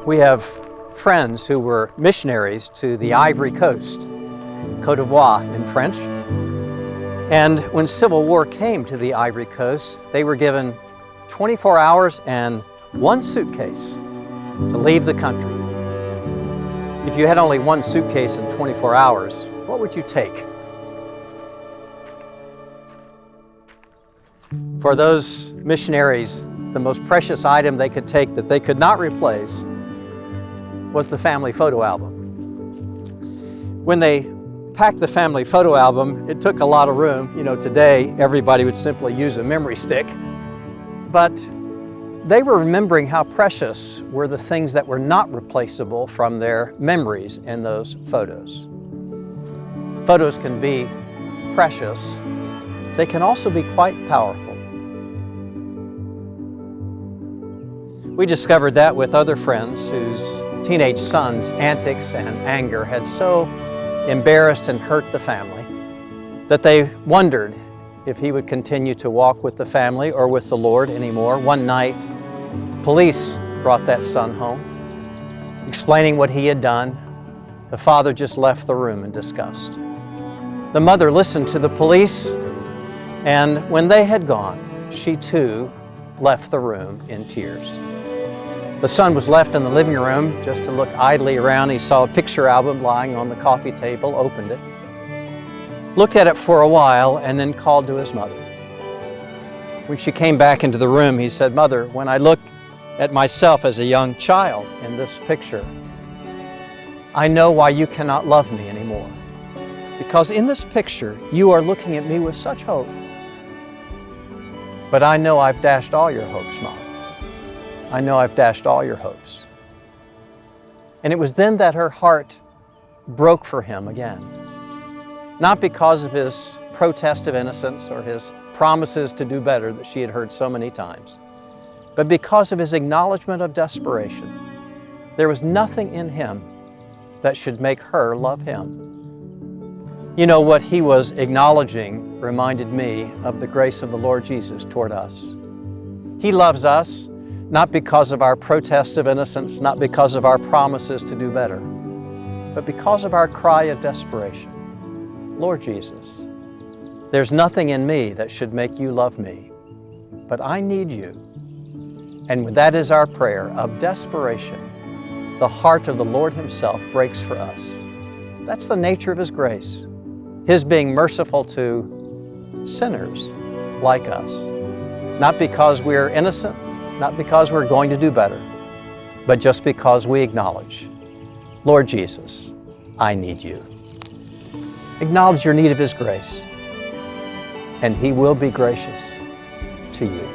We have friends who were missionaries to the Ivory Coast, Côte d'Ivoire in French. And when Civil War came to the Ivory Coast, they were given 24 hours and one suitcase to leave the country. If you had only one suitcase in 24 hours, what would you take? For those missionaries, the most precious item they could take that they could not replace was the family photo album. When they packed the family photo album, it took a lot of room. You know, today everybody would simply use a memory stick. But they were remembering how precious were the things that were not replaceable from their memories in those photos. Photos can be precious. They can also be quite powerful. We discovered that with other friends whose teenage sons' antics and anger had so embarrassed and hurt the family that they wondered if he would continue to walk with the family or with the Lord anymore. One night, police brought that son home, explaining what he had done. The father just left the room in disgust. The mother listened to the police, and when they had gone, she too left the room in tears. The son was left in the living room just to look idly around. He saw a picture album lying on the coffee table, opened it, looked at it for a while, and then called to his mother. When she came back into the room, he said, "Mother, when I look at myself as a young child in this picture, I know why you cannot love me anymore. Because in this picture, you are looking at me with such hope. But I know I've dashed all your hopes, Mom. I know I've dashed all your hopes." And it was then that her heart broke for him again. Not because of his protest of innocence or his promises to do better that she had heard so many times, but because of his acknowledgement of desperation. There was nothing in him that should make her love him. You know, what he was acknowledging reminded me of the grace of the Lord Jesus toward us. He loves us not because of our protest of innocence, not because of our promises to do better, but because of our cry of desperation. Lord Jesus, there's nothing in me that should make you love me, but I need you. And that is our prayer of desperation. The heart of the Lord Himself breaks for us. That's the nature of His grace, His being merciful to sinners like us, not because we're innocent, not because we're going to do better, but just because we acknowledge, Lord Jesus, I need you. Acknowledge your need of His grace, and He will be gracious to you.